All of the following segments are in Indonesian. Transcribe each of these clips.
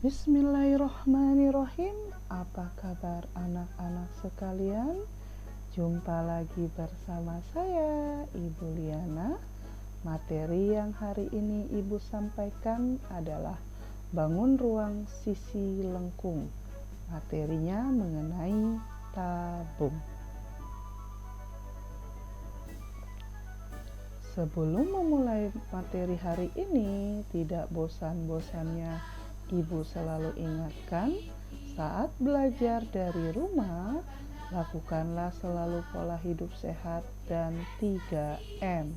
Bismillahirrahmanirrahim. Apa kabar anak-anak sekalian? Jumpa lagi bersama saya, Ibu Liana. Materi yang hari ini Ibu sampaikan adalah bangun ruang sisi lengkung. Materinya mengenai tabung. Sebelum memulai materi hari ini, tidak bosan-bosannya Ibu selalu ingatkan, saat belajar dari rumah, lakukanlah selalu pola hidup sehat dan 3M.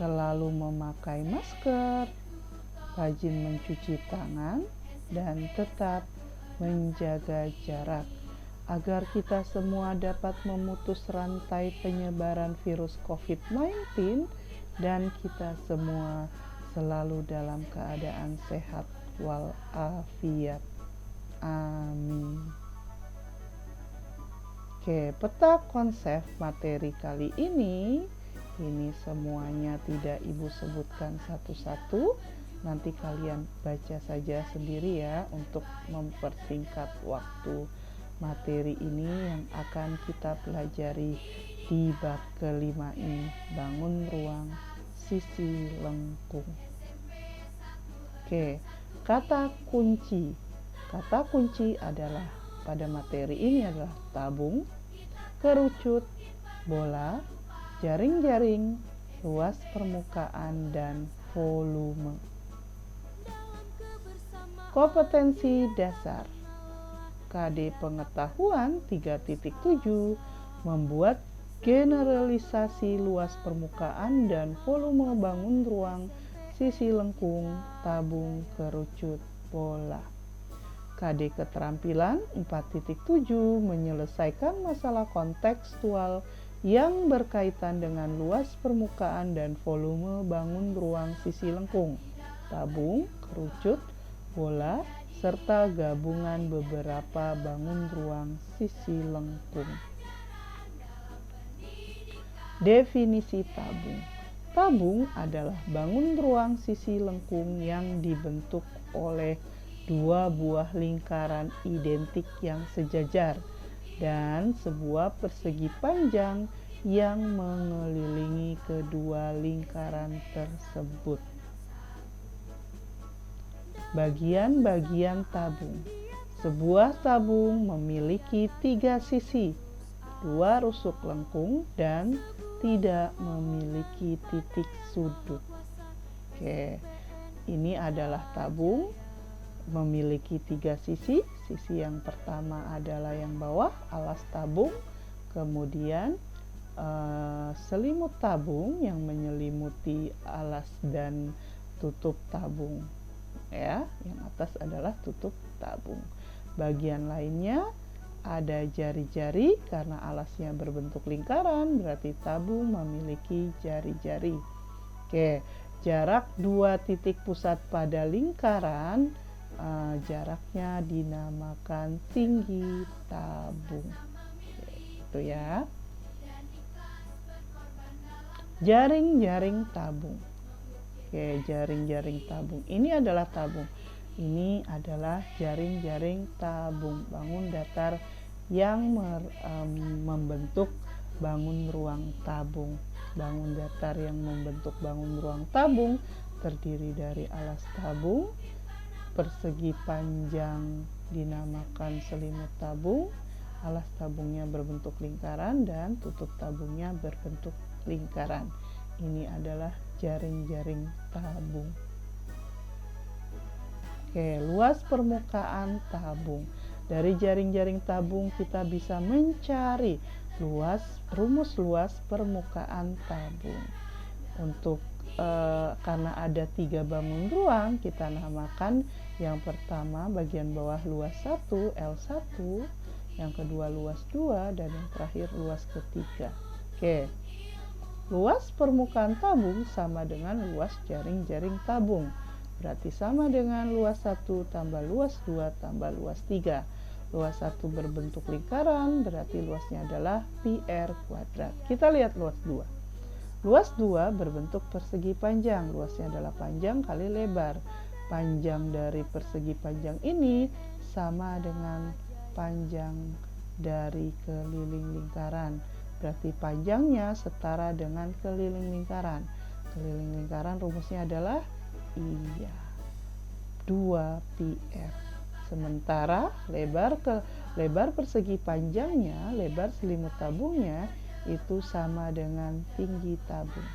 Selalu memakai masker, rajin mencuci tangan, dan tetap menjaga jarak agar kita semua dapat memutus rantai penyebaran virus COVID-19 dan kita semua selalu dalam keadaan sehat walafiat. Amin. Oke, peta konsep materi kali ini semuanya tidak Ibu sebutkan satu-satu. Nanti kalian baca saja sendiri ya untuk mempersingkat waktu. Materi ini yang akan kita pelajari di bab kelima ini, bangun ruang sisi lengkung. Oke, kata kunci. Kata kunci adalah pada materi ini adalah tabung, kerucut, bola, jaring-jaring, luas permukaan, dan volume. Kompetensi dasar. KD pengetahuan 3.7 membuat generalisasi luas permukaan dan volume bangun ruang sisi lengkung, tabung, kerucut, bola. KD keterampilan 4.7 menyelesaikan masalah kontekstual yang berkaitan dengan luas permukaan dan volume bangun ruang sisi lengkung, tabung, kerucut, bola, serta gabungan beberapa bangun ruang sisi lengkung. Definisi tabung. Tabung adalah bangun ruang sisi lengkung yang dibentuk oleh dua buah lingkaran identik yang sejajar dan sebuah persegi panjang yang mengelilingi kedua lingkaran tersebut. Bagian-bagian tabung. Sebuah tabung memiliki 3 sisi, 2 rusuk lengkung, dan tidak memiliki titik sudut. Oke, ini adalah tabung memiliki 3 sisi. Sisi yang pertama adalah yang bawah, alas tabung, kemudian selimut tabung yang menyelimuti alas dan tutup tabung. Ya, yang atas adalah tutup tabung. Bagian lainnya ada jari-jari karena alasnya berbentuk lingkaran, berarti tabung memiliki jari-jari. Oke, jarak 2 titik pusat pada lingkaran, jaraknya dinamakan tinggi tabung. Itu ya. Jaring-jaring tabung. Oke, jaring-jaring tabung. Ini adalah tabung. Ini adalah jaring-jaring tabung, bangun datar yang membentuk bangun ruang tabung. Bangun datar yang membentuk bangun ruang tabung terdiri dari alas tabung, persegi panjang dinamakan selimut tabung, alas tabungnya berbentuk lingkaran, dan tutup tabungnya berbentuk lingkaran. Ini adalah jaring-jaring tabung. Oke, luas permukaan tabung. Dari jaring-jaring tabung kita bisa mencari rumus luas permukaan tabung. Untuk karena ada 3 bangun ruang, kita namakan yang pertama bagian bawah luas 1 L1, yang kedua luas 2, dan yang terakhir luas ketiga. Oke. Luas permukaan tabung sama dengan luas jaring-jaring tabung. Berarti sama dengan luas 1 tambah luas 2 tambah luas 3. Luas 1 berbentuk lingkaran, berarti luasnya adalah πr kuadrat. Kita lihat luas 2. Luas 2 berbentuk persegi panjang, luasnya adalah panjang kali lebar. panjang dari persegi panjang ini sama dengan panjang dari keliling lingkaran. Berarti panjangnya setara dengan keliling lingkaran. Keliling lingkaran rumusnya adalah 2πr. Sementara lebar persegi panjangnya, lebar selimut tabungnya itu sama dengan tinggi tabung.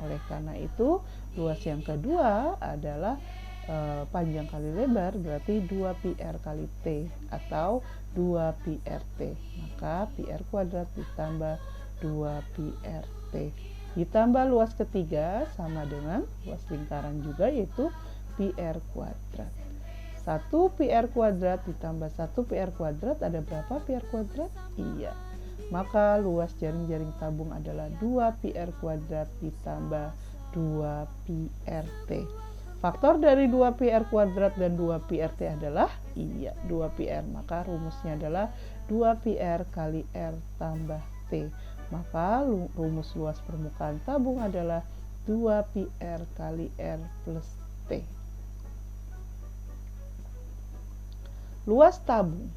Oleh karena itu, luas yang kedua adalah panjang kali lebar, berarti 2πr kali T atau 2πRT. Maka PR kuadrat ditambah 2πRT. Ditambah luas ketiga sama dengan luas lingkaran juga, yaitu PR kuadrat. 1πr kuadrat ditambah 1πr kuadrat ada berapa PR kuadrat? Iya. Maka luas jaring-jaring tabung adalah 2πr kuadrat ditambah 2πRT. Faktor dari 2πr kuadrat dan 2πRT adalah 2πr. Maka rumusnya adalah 2πr kali R tambah T. Maka rumus luas permukaan tabung adalah 2πr kali R plus T. Luas tabung.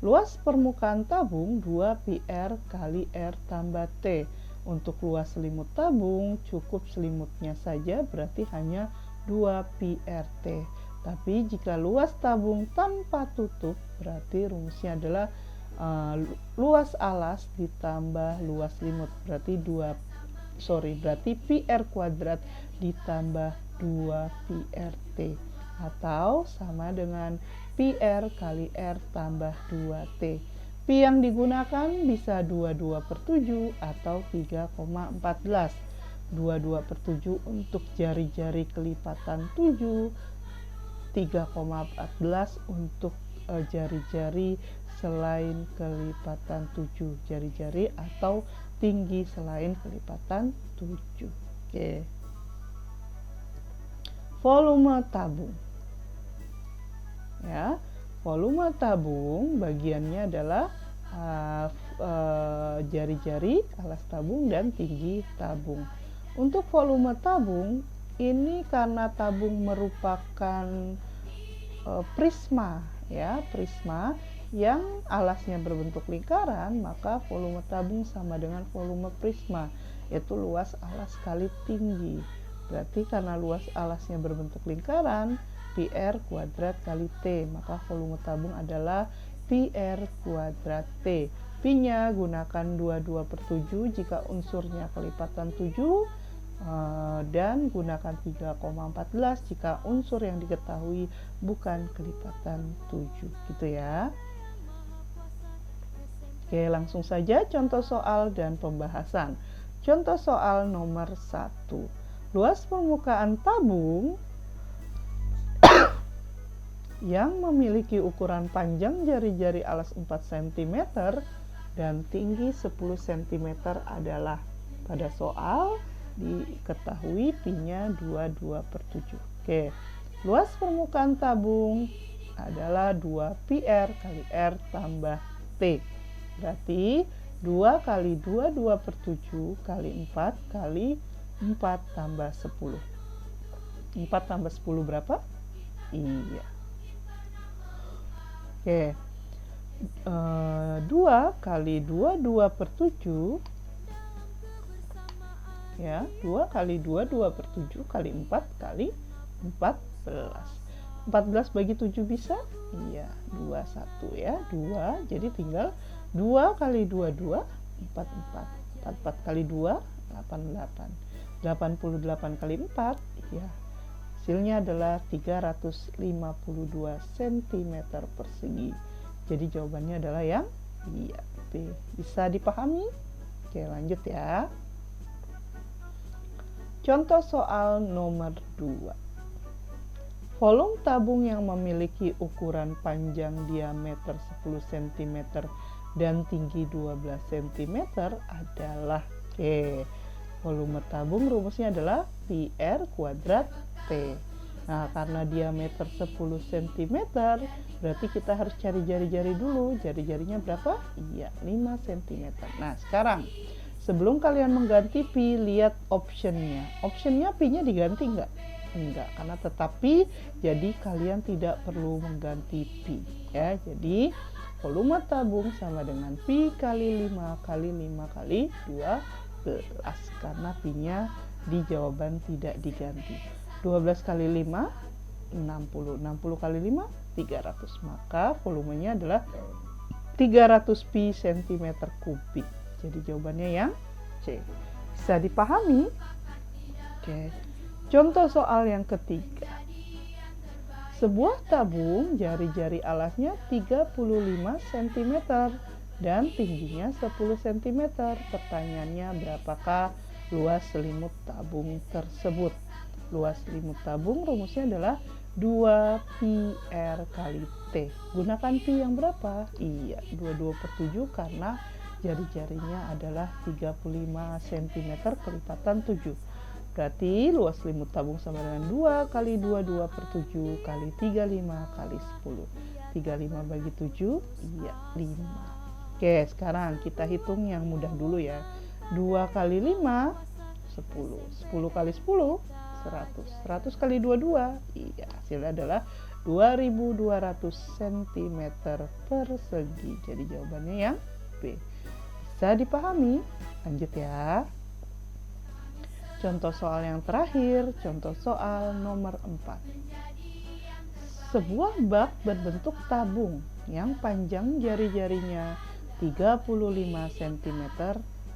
Luas permukaan tabung 2πr kali R tambah T. Untuk luas selimut tabung cukup selimutnya saja, berarti hanya 2πRT. Tapi jika luas tabung tanpa tutup, berarti rumusnya adalah luas alas ditambah luas selimut, berarti berarti PR kuadrat ditambah 2πRT atau sama dengan PR kali R tambah 2T. Pi yang digunakan bisa 22/7 atau 3,14. 22/7 untuk jari-jari kelipatan 7, 3,14 untuk jari-jari selain kelipatan 7, jari-jari atau tinggi selain kelipatan 7. Oke. Volume tabung. Ya, volume tabung bagiannya adalah jari-jari, alas tabung, dan tinggi tabung. Untuk volume tabung ini karena tabung merupakan prisma, ya, prisma yang alasnya berbentuk lingkaran, maka volume tabung sama dengan volume prisma, yaitu luas alas kali tinggi. Berarti karena luas alasnya berbentuk lingkaran, PR kuadrat kali T, maka volume tabung adalah PR kuadrat T. Pi-nya gunakan 22/7 jika unsurnya kelipatan 7, dan gunakan 3,14 jika unsur yang diketahui bukan kelipatan 7, gitu ya. Oke, langsung saja contoh soal dan pembahasan. Contoh soal nomor 1. Luas permukaan tabung yang memiliki ukuran panjang jari-jari alas 4 cm dan tinggi 10 cm adalah. Pada soal diketahui pi-nya 22/7. Oke, luas permukaan tabung adalah 2πr kali R tambah T. Berarti 2 kali 22/7 kali 4 kali 4 tambah 10. 4 tambah 10 berapa? Iya. Oke, 2 kali 22/7, ya, 2 kali 22/7 kali 4 kali 14. 14 bagi 7 bisa? Iya, 21 ya, 2, jadi tinggal 2 kali 22, 44. 44 kali 2, 88. 88 kali 4, ya, hasilnya adalah 352 cm persegi. Jadi jawabannya adalah yang B. Bisa dipahami? Oke, lanjut ya. Contoh soal nomor 2. Volume tabung yang memiliki ukuran panjang diameter 10 cm dan tinggi 12 cm adalah. Oke, volume tabung rumusnya adalah PR kuadrat T. Nah, karena diameter 10 cm, berarti kita harus cari jari-jari dulu. Jari-jarinya berapa? Iya, 5 cm. Nah, sekarang sebelum kalian mengganti pi, lihat optionnya. Optionnya pi-nya diganti nggak? Enggak, karena tetapi jadi kalian tidak perlu mengganti pi ya. Jadi volume tabung sama dengan pi kali 5 kali 5 kali 12 karena pi-nya di jawaban tidak diganti. 12 kali 5 60, 60 kali 5 300, maka volumenya adalah 300 pi cm kubik. Jadi jawabannya yang C. Bisa dipahami? Oke. Contoh soal yang ketiga. Sebuah tabung jari-jari alasnya 35 cm dan tingginya 10 cm. Pertanyaannya, berapakah luas selimut tabung tersebut? Luas selimut tabung rumusnya adalah 2 pi R kali T. Gunakan pi yang berapa? Iya, 22/7 karena jari-jarinya adalah 35 cm kelipatan 7. Berarti luas selimut tabung sama dengan 2 kali 22/7 kali 35 kali 10. 35 bagi 7, iya 5. Oke, sekarang kita hitung yang mudah dulu ya. 2 kali 5, 10. 10 kali 10, 100. 100 kali 22, iya hasilnya adalah 2200 cm persegi. Jadi jawabannya yang B. Bisa dipahami? Lanjut ya. Contoh soal yang terakhir, contoh soal nomor 4. Sebuah bak berbentuk tabung yang panjang jari-jarinya 35 cm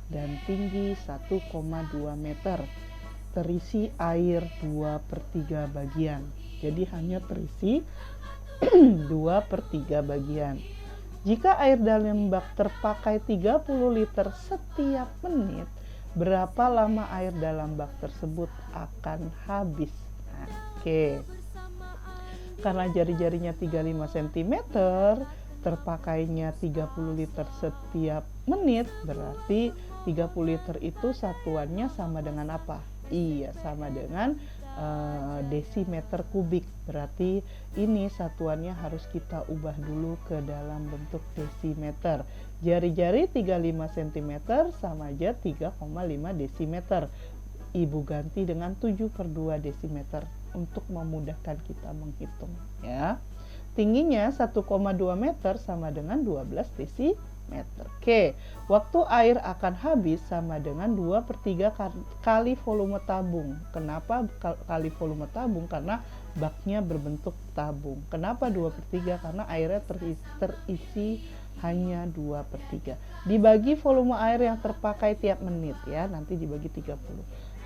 dan tinggi 1,2 meter. Terisi air 2/3 bagian. Jadi hanya terisi 2/3 bagian. Jika air dalam bak terpakai 30 liter setiap menit, berapa lama air dalam bak tersebut akan habis? Nah, oke. Karena jari-jarinya 35 cm, terpakainya 30 liter setiap menit, berarti 30 liter itu satuannya sama dengan apa? Iya, sama dengan desimeter kubik. Berarti ini satuannya harus kita ubah dulu ke dalam bentuk desimeter. Jari-jari 35 cm sama aja 3,5 desimeter. Ibu ganti dengan 7/2 desimeter untuk memudahkan kita menghitung ya. Tingginya 1,2 meter sama dengan 12 desimeter. Oke, waktu air akan habis sama dengan 2/3 kali volume tabung. Kenapa kali volume tabung? Karena baknya berbentuk tabung. Kenapa 2/3? Karena airnya terisi hanya 2/3. Dibagi volume air yang terpakai tiap menit ya, nanti dibagi 30.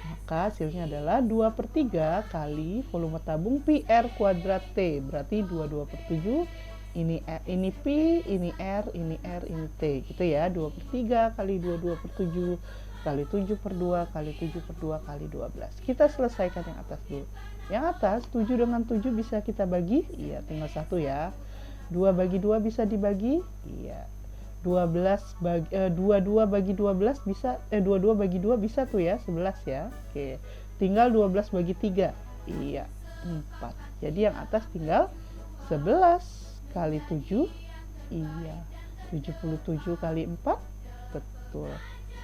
Maka hasilnya adalah 2/3 kali volume tabung pi R kuadrat T. Berarti 22/7. Ini pi, ini R, ini T gitu ya. 2/3 kali 22/7 kali 7/2 kali 7/2 kali 12. Kita selesaikan yang atas dulu. Yang atas 7 dengan 7 bisa kita bagi? Iya, tinggal 1 ya. 2 bagi 2 bisa dibagi? Iya. 22 bagi 12 bisa 22 bagi 2 bisa tuh ya, 11 ya. Oke. Tinggal 12 bagi 3. Iya, 4. Jadi yang atas tinggal 11 kali 7. Iya. 77 kali 4. Betul.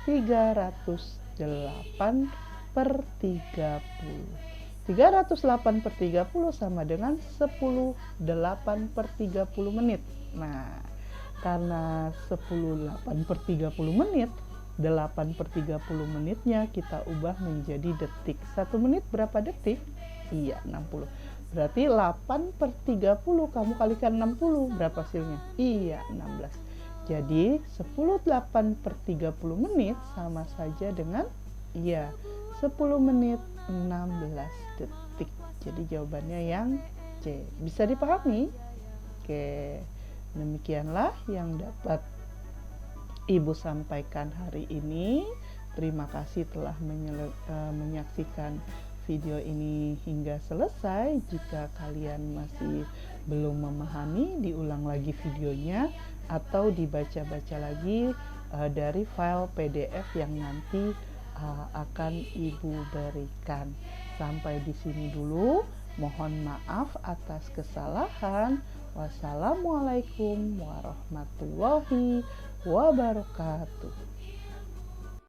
308/30. 308/30 sama dengan 10 8/30 menit. Nah, karena 10 8/30 menit, 8/30 menitnya kita ubah menjadi detik. 1 menit berapa detik? Iya, 60. Berarti 8/30 kamu kalikan 60, berapa hasilnya? Iya, 16. Jadi 10 8/30 menit sama saja dengan 10 menit 16 detik. Jadi jawabannya yang C. Bisa dipahami? Oke. Demikianlah yang dapat Ibu sampaikan hari ini. Terima kasih telah menyaksikan video ini hingga selesai. Jika kalian masih belum memahami, diulang lagi videonya atau dibaca-baca lagi dari file PDF yang nanti akan Ibu berikan. Sampai di sini dulu. Mohon maaf atas kesalahan. Wassalamualaikum warahmatullahi wabarakatuh.